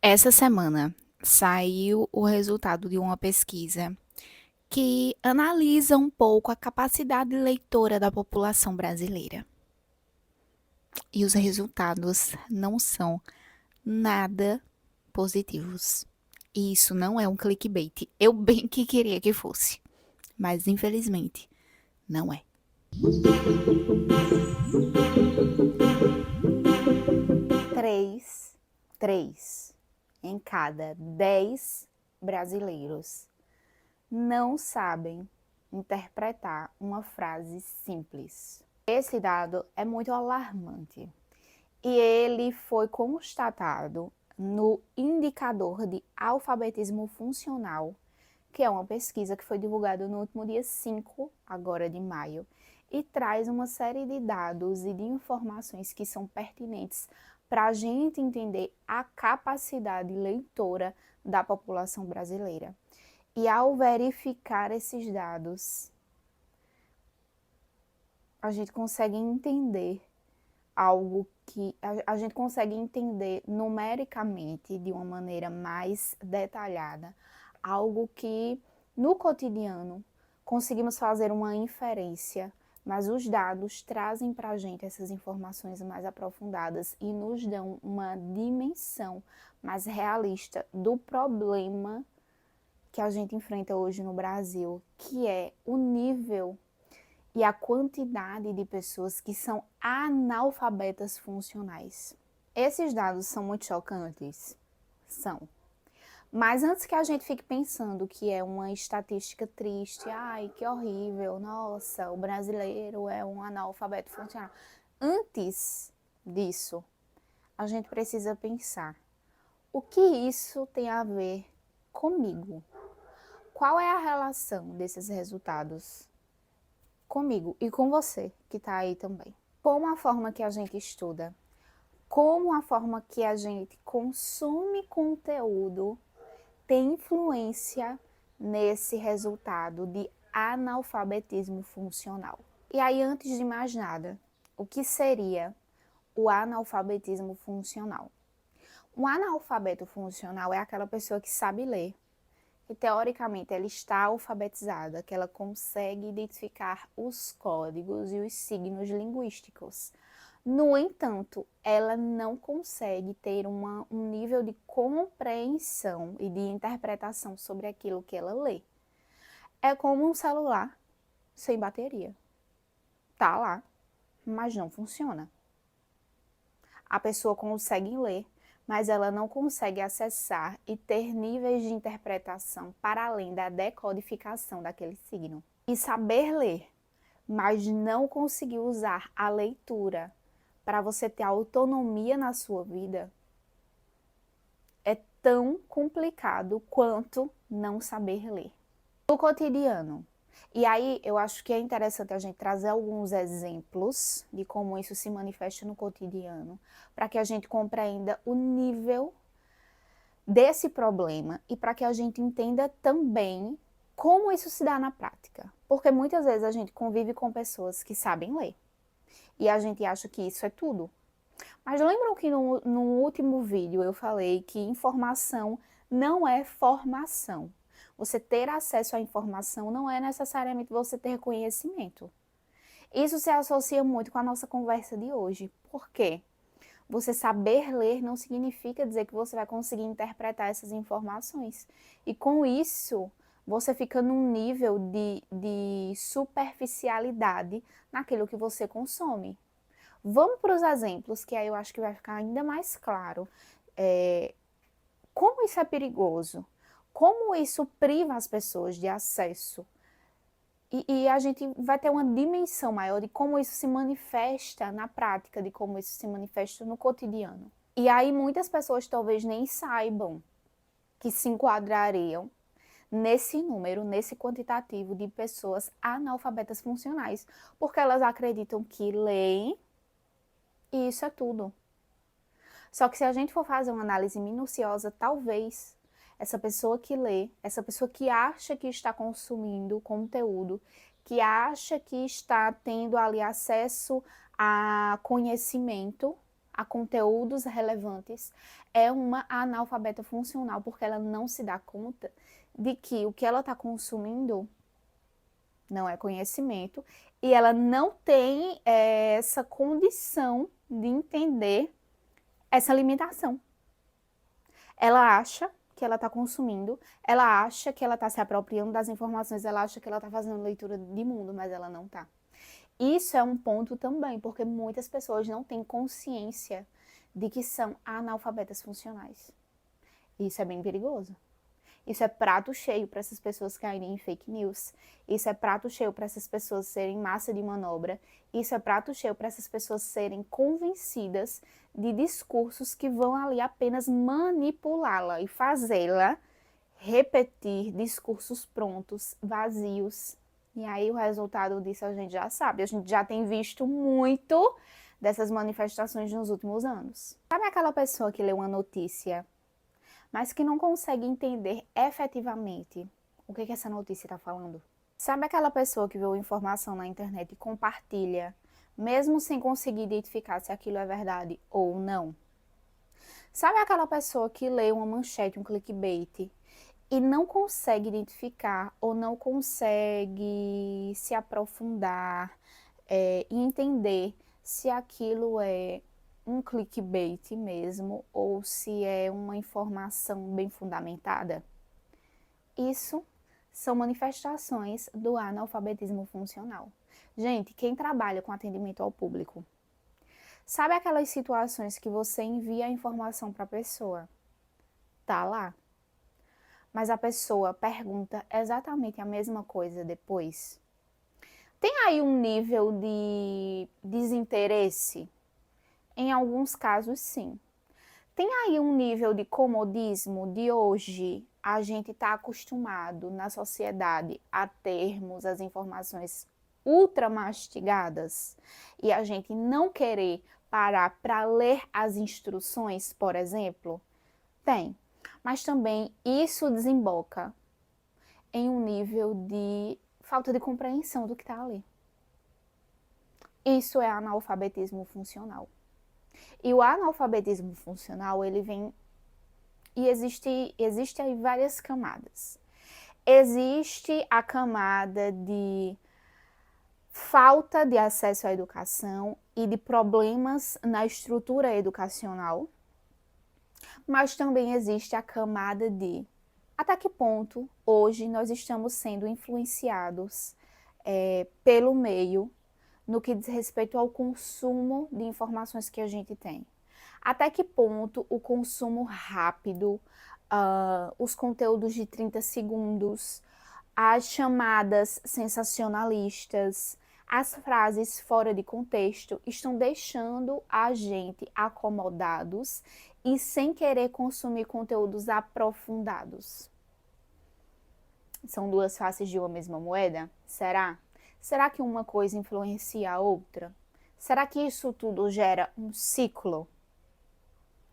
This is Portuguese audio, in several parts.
Essa semana saiu o resultado de uma pesquisa que analisa um pouco a capacidade leitora da população brasileira. E os resultados não são nada positivos. E isso não é um clickbait. Eu bem que queria que fosse, mas infelizmente não é. Três em cada 10 brasileiros não sabem interpretar uma frase simples. Esse dado é muito alarmante e ele foi constatado no indicador de alfabetismo funcional, que é uma pesquisa que foi divulgada no último dia 5, agora de maio, e traz uma série de dados e de informações que são pertinentes para a gente entender a capacidade leitora da população brasileira. E ao verificar esses dados, a gente consegue entender algo que a gente consegue entender numericamente, de uma maneira mais detalhada, algo que no cotidiano conseguimos fazer uma inferência, mas os dados trazem para a gente essas informações mais aprofundadas e nos dão uma dimensão mais realista do problema que a gente enfrenta hoje no Brasil, que é o nível e a quantidade de pessoas que são analfabetas funcionais. Esses dados são muito chocantes? São. Mas antes que a gente fique pensando que é uma estatística triste, ai, que horrível, nossa, o brasileiro é um analfabeto funcional. Antes disso, a gente precisa pensar, o que isso tem a ver comigo? Qual é a relação desses resultados comigo e com você que está aí também? Como a forma que a gente estuda, como a forma que a gente consome conteúdo tem influência nesse resultado de analfabetismo funcional. E aí, antes de mais nada, o que seria o analfabetismo funcional? Um analfabeto funcional é aquela pessoa que sabe ler, e teoricamente ela está alfabetizada, que ela consegue identificar os códigos e os signos linguísticos. No entanto, ela não consegue ter um nível de compreensão e de interpretação sobre aquilo que ela lê. É como um celular sem bateria. Tá lá, mas não funciona. A pessoa consegue ler, mas ela não consegue acessar e ter níveis de interpretação para além da decodificação daquele signo. E saber ler, mas não conseguir usar a leitura para você ter autonomia na sua vida, é tão complicado quanto não saber ler. No cotidiano. E aí eu acho que é interessante a gente trazer alguns exemplos de como isso se manifesta no cotidiano, para que a gente compreenda o nível desse problema e para que a gente entenda também como isso se dá na prática. Porque muitas vezes a gente convive com pessoas que sabem ler e a gente acha que isso é tudo. Mas lembram que no último vídeo eu falei que informação não é formação. Você ter acesso à informação não é necessariamente você ter conhecimento. Isso se associa muito com a nossa conversa de hoje. Por quê? Você saber ler não significa dizer que você vai conseguir interpretar essas informações. E com isso, você fica num nível de superficialidade naquilo que você consome. Vamos para os exemplos, que aí eu acho que vai ficar ainda mais claro como isso é perigoso, como isso priva as pessoas de acesso. E a gente vai ter uma dimensão maior de como isso se manifesta na prática, de como isso se manifesta no cotidiano. E aí muitas pessoas talvez nem saibam que se enquadrariam nesse número, nesse quantitativo de pessoas analfabetas funcionais, porque elas acreditam que leem e isso é tudo. Só que se a gente for fazer uma análise minuciosa, talvez essa pessoa que lê, essa pessoa que acha que está consumindo conteúdo, que acha que está tendo ali acesso a conhecimento, a conteúdos relevantes, é uma analfabeta funcional, porque ela não se dá conta de que o que ela está consumindo não é conhecimento e ela não tem essa condição de entender essa limitação. Ela acha que ela está consumindo, ela acha que ela está se apropriando das informações, ela acha que ela está fazendo leitura de mundo, mas ela não está. Isso é um ponto também, porque muitas pessoas não têm consciência de que são analfabetas funcionais. Isso é bem perigoso. Isso é prato cheio para essas pessoas caírem em fake news. Isso é prato cheio para essas pessoas serem massa de manobra. Isso é prato cheio para essas pessoas serem convencidas de discursos que vão ali apenas manipulá-la e fazê-la repetir discursos prontos, vazios. E aí o resultado disso a gente já sabe. A gente já tem visto muito dessas manifestações nos últimos anos. Sabe aquela pessoa que lê uma notícia, mas que não consegue entender efetivamente o que essa notícia está falando? Sabe aquela pessoa que vê uma informação na internet e compartilha, mesmo sem conseguir identificar se aquilo é verdade ou não? Sabe aquela pessoa que lê uma manchete, um clickbait, e não consegue identificar ou não consegue se aprofundar e entender se aquilo é um clickbait mesmo ou se é uma informação bem fundamentada? Isso são manifestações do analfabetismo funcional. Gente, quem trabalha com atendimento ao público, sabe aquelas situações que você envia a informação para a pessoa? Tá lá, mas a pessoa pergunta exatamente a mesma coisa depois? Tem aí um nível de desinteresse? Em alguns casos, sim. Tem aí um nível de comodismo de hoje a gente está acostumado na sociedade a termos as informações ultra mastigadas e a gente não querer parar para ler as instruções, por exemplo? Tem. Mas também isso desemboca em um nível de falta de compreensão do que está ali. Isso é analfabetismo funcional. E o analfabetismo funcional, ele vem e existe aí várias camadas. Existe a camada de falta de acesso à educação e de problemas na estrutura educacional, mas também existe a camada de até que ponto hoje nós estamos sendo influenciados pelo meio no que diz respeito ao consumo de informações que a gente tem. Até que ponto o consumo rápido, os conteúdos de 30 segundos, as chamadas sensacionalistas, as frases fora de contexto estão deixando a gente acomodados e sem querer consumir conteúdos aprofundados. São duas faces de uma mesma moeda? Será? Será que uma coisa influencia a outra? Será que isso tudo gera um ciclo?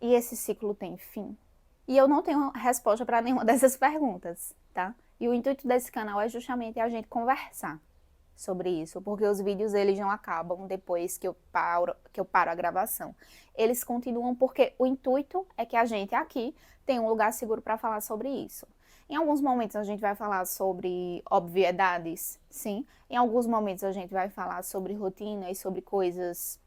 E esse ciclo tem fim? E eu não tenho resposta para nenhuma dessas perguntas, tá? E o intuito desse canal é justamente a gente conversar sobre isso, porque os vídeos eles não acabam depois que eu paro a gravação. Eles continuam porque o intuito é que a gente aqui tenha um lugar seguro para falar sobre isso. Em alguns momentos a gente vai falar sobre obviedades, sim. Em alguns momentos a gente vai falar sobre rotina e sobre coisas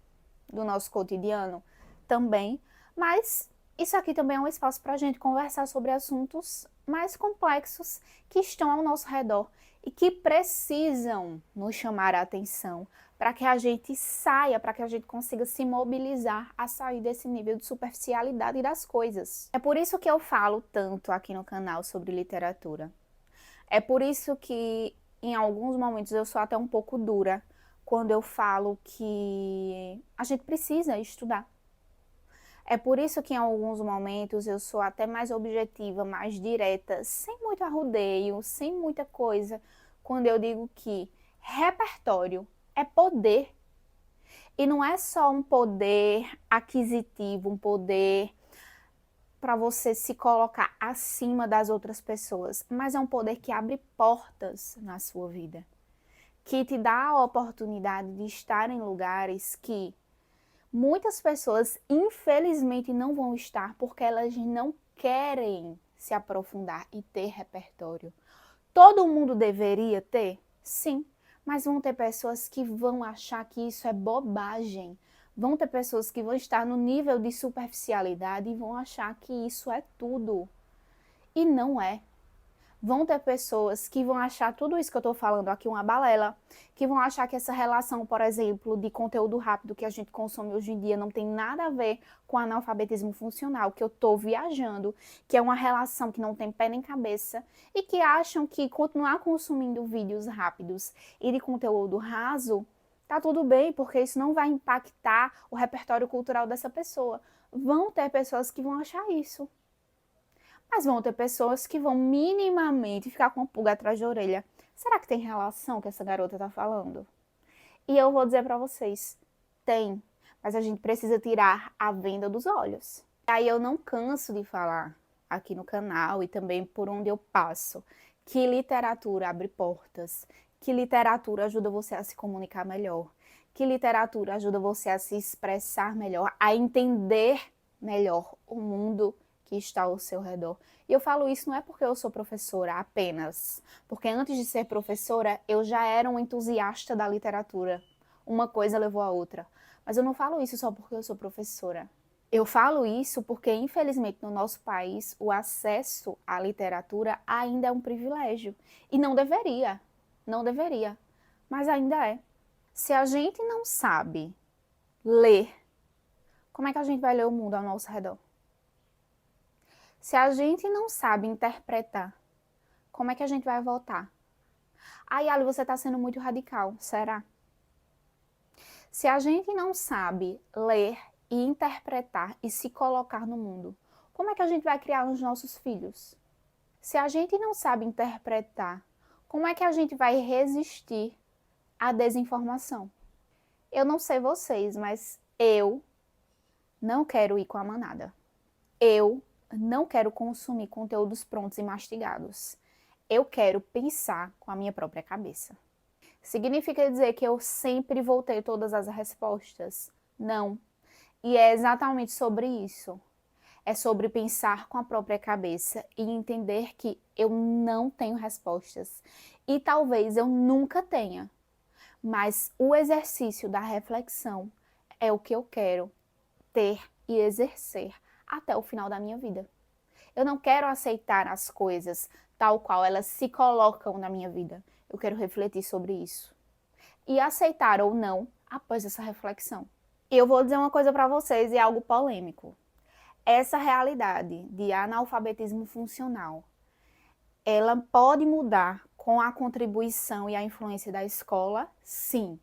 do nosso cotidiano também. Mas isso aqui também é um espaço para a gente conversar sobre assuntos mais complexos que estão ao nosso redor e que precisam nos chamar a atenção para que a gente saia, para que a gente consiga se mobilizar a sair desse nível de superficialidade das coisas. É por isso que eu falo tanto aqui no canal sobre literatura. É por isso que em alguns momentos eu sou até um pouco dura quando eu falo que a gente precisa estudar. É por isso que em alguns momentos eu sou até mais objetiva, mais direta, sem muito arrudeio, sem muita coisa, quando eu digo que repertório é poder. E não é só um poder aquisitivo, um poder para você se colocar acima das outras pessoas, mas é um poder que abre portas na sua vida, que te dá a oportunidade de estar em lugares que Muitas pessoas, infelizmente, não vão estar porque elas não querem se aprofundar e ter repertório. Todo mundo deveria ter? Sim, mas vão ter pessoas que vão achar que isso é bobagem. Vão ter pessoas que vão estar no nível de superficialidade e vão achar que isso é tudo. E não é. Vão ter pessoas que vão achar tudo isso que eu estou falando aqui uma balela, que vão achar que essa relação, por exemplo, de conteúdo rápido que a gente consome hoje em dia não tem nada a ver com analfabetismo funcional, que eu estou viajando, que é uma relação que não tem pé nem cabeça, e que acham que continuar consumindo vídeos rápidos e de conteúdo raso tá tudo bem, porque isso não vai impactar o repertório cultural dessa pessoa. Vão ter pessoas que vão achar isso. Mas vão ter pessoas que vão minimamente ficar com a pulga atrás da orelha. Será que tem relação que essa garota tá falando? E eu vou dizer para vocês, tem, mas a gente precisa tirar a venda dos olhos. Aí eu não canso de falar aqui no canal e também por onde eu passo, que literatura abre portas, que literatura ajuda você a se comunicar melhor, que literatura ajuda você a se expressar melhor, a entender melhor o mundo que está ao seu redor. E eu falo isso não é porque eu sou professora apenas, porque antes de ser professora eu já era um entusiasta da literatura. Uma coisa levou a outra. Mas eu não falo isso só porque eu sou professora. Eu falo isso porque, infelizmente, no nosso país, o acesso à literatura ainda é um privilégio. E não deveria. Não deveria. Mas ainda é. Se a gente não sabe ler, como é que a gente vai ler o mundo ao nosso redor? Se a gente não sabe interpretar, como é que a gente vai votar? Ai, Ali, você está sendo muito radical. Será? Se a gente não sabe ler e interpretar e se colocar no mundo, como é que a gente vai criar os nossos filhos? Se a gente não sabe interpretar, como é que a gente vai resistir à desinformação? Eu não sei vocês, mas eu não quero ir com a manada. Eu não quero consumir conteúdos prontos e mastigados. Eu quero pensar com a minha própria cabeça. Significa dizer que eu sempre vou ter todas as respostas? Não. E é exatamente sobre isso. É sobre pensar com a própria cabeça e entender que eu não tenho respostas. E talvez eu nunca tenha. Mas o exercício da reflexão é o que eu quero ter e exercer até o final da minha vida. Eu não quero aceitar as coisas tal qual elas se colocam na minha vida. Eu quero refletir sobre isso. E aceitar ou não após essa reflexão. E eu vou dizer uma coisa para vocês, e é algo polêmico. Essa realidade de analfabetismo funcional, ela pode mudar com a contribuição e a influência da escola? Sim.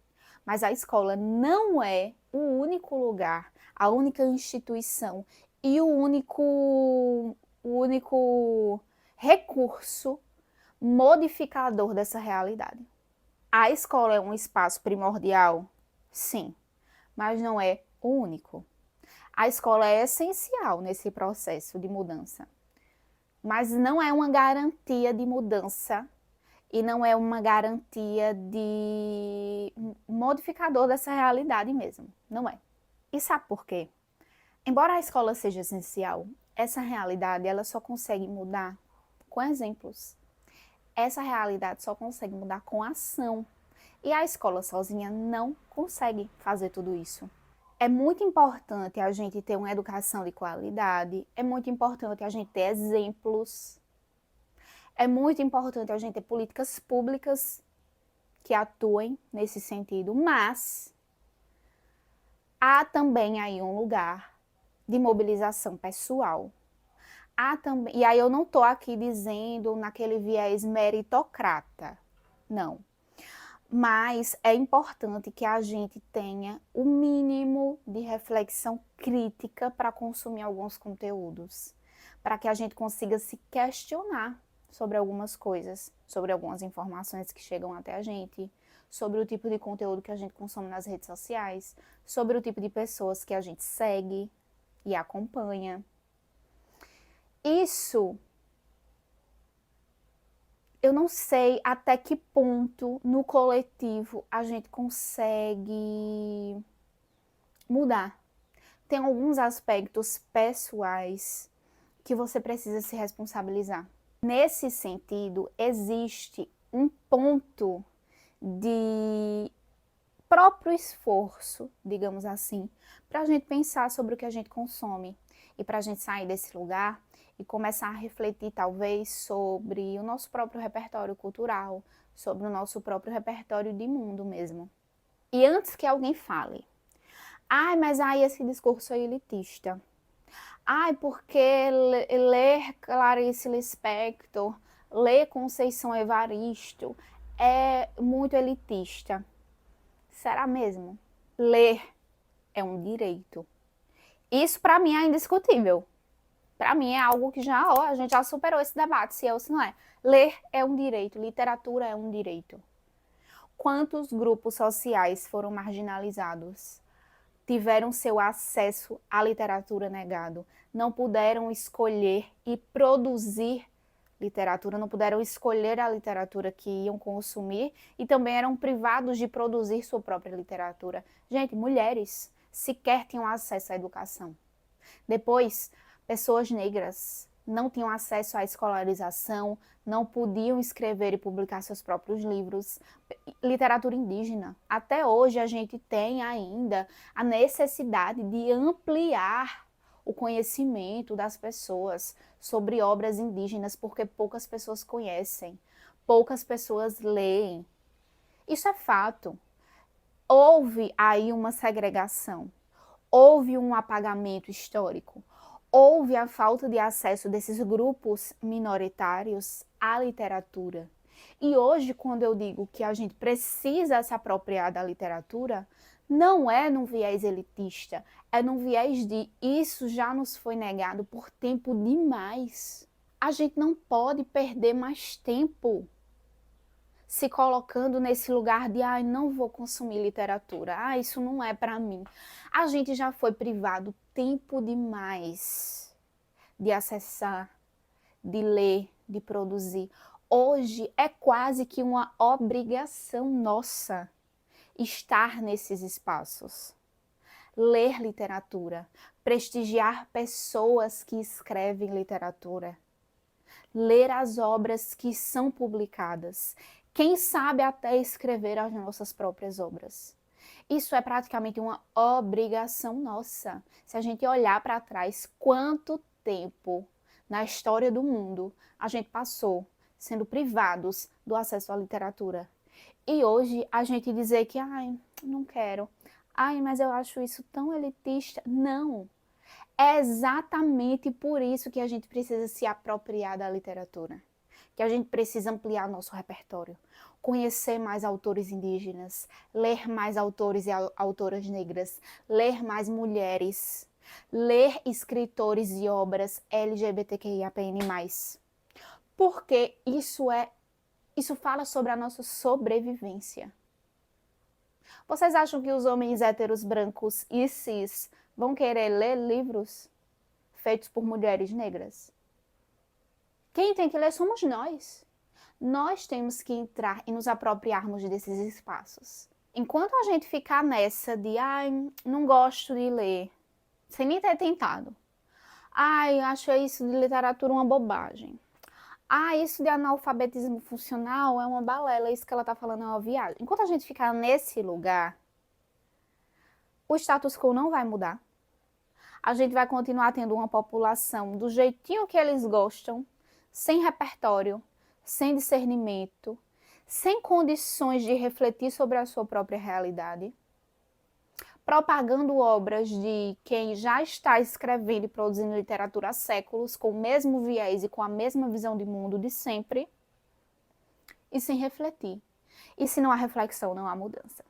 Mas a escola não é o único lugar, a única instituição e o único recurso modificador dessa realidade. A escola é um espaço primordial? Sim, mas não é o único. A escola é essencial nesse processo de mudança, mas não é uma garantia de mudança e não é uma garantia de modificador dessa realidade mesmo, não é. E sabe por quê? Embora a escola seja essencial, essa realidade ela só consegue mudar com exemplos. Essa realidade só consegue mudar com ação. E a escola sozinha não consegue fazer tudo isso. É muito importante a gente ter uma educação de qualidade, é muito importante a gente ter exemplos, é muito importante a gente ter políticas públicas que atuem nesse sentido, mas há também aí um lugar de mobilização pessoal. Há também, e aí eu não estou aqui dizendo naquele viés meritocrata, não. Mas é importante que a gente tenha o mínimo de reflexão crítica para consumir alguns conteúdos, para que a gente consiga se questionar sobre algumas coisas, sobre algumas informações que chegam até a gente, sobre o tipo de conteúdo que a gente consome nas redes sociais, sobre o tipo de pessoas que a gente segue e acompanha. Isso eu não sei até que ponto no coletivo a gente consegue mudar. tem alguns aspectos pessoais que você precisa se responsabilizar. Nesse sentido, existe um ponto de próprio esforço, digamos assim, para a gente pensar sobre o que a gente consome e para a gente sair desse lugar e começar a refletir talvez sobre o nosso próprio repertório cultural, sobre o nosso próprio repertório de mundo mesmo. E antes que alguém fale, ai, mas aí esse discurso é elitista. Ai, porque ler Clarice Lispector, ler Conceição Evaristo é muito elitista. Será mesmo? Ler é um direito. Isso para mim é indiscutível. Para mim é algo que já, ó, a gente já superou esse debate, se é ou se não é. Ler é um direito, literatura é um direito. Quantos grupos sociais foram marginalizados? Tiveram seu acesso à literatura negado, não puderam escolher e produzir literatura, não puderam escolher a literatura que iam consumir e também eram privados de produzir sua própria literatura. Gente, mulheres sequer tinham acesso à educação. Depois, pessoas negras não tinham acesso à escolarização, não podiam escrever e publicar seus próprios livros. Literatura indígena. Até hoje a gente tem ainda a necessidade de ampliar o conhecimento das pessoas sobre obras indígenas, porque poucas pessoas conhecem, poucas pessoas leem. Isso é fato. Houve aí uma segregação, houve um apagamento histórico, houve a falta de acesso desses grupos minoritários à literatura. E hoje, quando eu digo que a gente precisa se apropriar da literatura, não é num viés elitista, é num viés de isso já nos foi negado por tempo demais. A gente não pode perder mais tempo se colocando nesse lugar de não vou consumir literatura, isso não é para mim. A gente já foi privado tempo demais de acessar, de ler, de produzir. Hoje é quase que uma obrigação nossa estar nesses espaços. Ler literatura, prestigiar pessoas que escrevem literatura, ler as obras que são publicadas, quem sabe até escrever as nossas próprias obras. Isso é praticamente uma obrigação nossa. Se a gente olhar para trás, quanto tempo na história do mundo a gente passou sendo privados do acesso à literatura. E hoje a gente dizer que, não quero, mas eu acho isso tão elitista. Não. É exatamente por isso que a gente precisa se apropriar da literatura. Que a gente precisa ampliar nosso repertório, conhecer mais autores indígenas, ler mais autores e autoras negras, ler mais mulheres, ler escritores e obras LGBTQIAPN+. Porque isso fala sobre a nossa sobrevivência. Vocês acham que os homens héteros brancos e cis vão querer ler livros feitos por mulheres negras? Quem tem que ler somos nós. Nós temos que entrar e nos apropriarmos desses espaços. Enquanto a gente ficar nessa de, não gosto de ler, sem nem ter tentado. Acho isso de literatura uma bobagem. Isso de analfabetismo funcional é uma balela, isso que ela tá falando é uma viagem. Enquanto a gente ficar nesse lugar, o status quo não vai mudar. A gente vai continuar tendo uma população do jeitinho que eles gostam, sem repertório, sem discernimento, sem condições de refletir sobre a sua própria realidade, propagando obras de quem já está escrevendo e produzindo literatura há séculos, com o mesmo viés e com a mesma visão de mundo de sempre, e sem refletir. E se não há reflexão, não há mudança.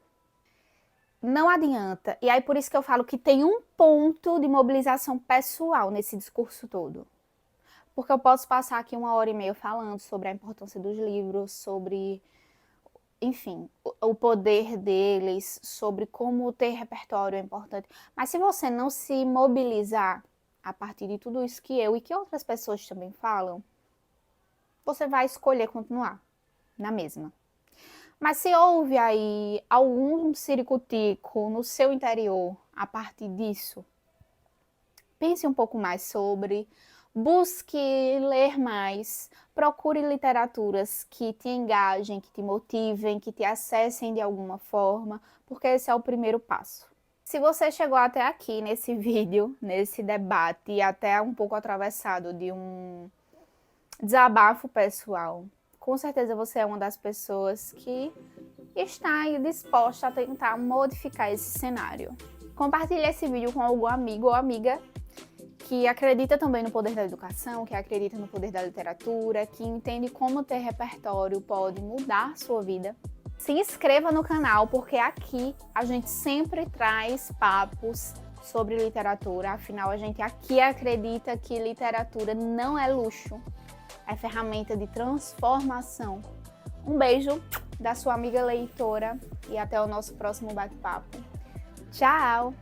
Não adianta, e aí por isso que eu falo que tem um ponto de mobilização pessoal nesse discurso todo. Porque eu posso passar aqui 1h30 falando sobre a importância dos livros, sobre, enfim, o poder deles, sobre como ter repertório é importante. Mas se você não se mobilizar a partir de tudo isso que eu e que outras pessoas também falam, você vai escolher continuar na mesma. Mas se houve aí algum ciricutico no seu interior a partir disso, pense um pouco mais sobre, busque ler mais, procure literaturas que te engajem, que te motivem, que te acessem de alguma forma, porque esse é o primeiro passo. Se você chegou até aqui nesse vídeo, nesse debate, e até um pouco atravessado de um desabafo pessoal, com certeza você é uma das pessoas que está aí disposta a tentar modificar esse cenário. Compartilhe esse vídeo com algum amigo ou amiga que acredita também no poder da educação, que acredita no poder da literatura, que entende como ter repertório pode mudar sua vida. Se inscreva no canal, porque aqui a gente sempre traz papos sobre literatura, afinal a gente aqui acredita que literatura não é luxo, é ferramenta de transformação. Um beijo da sua amiga leitora e até o nosso próximo bate-papo. Tchau!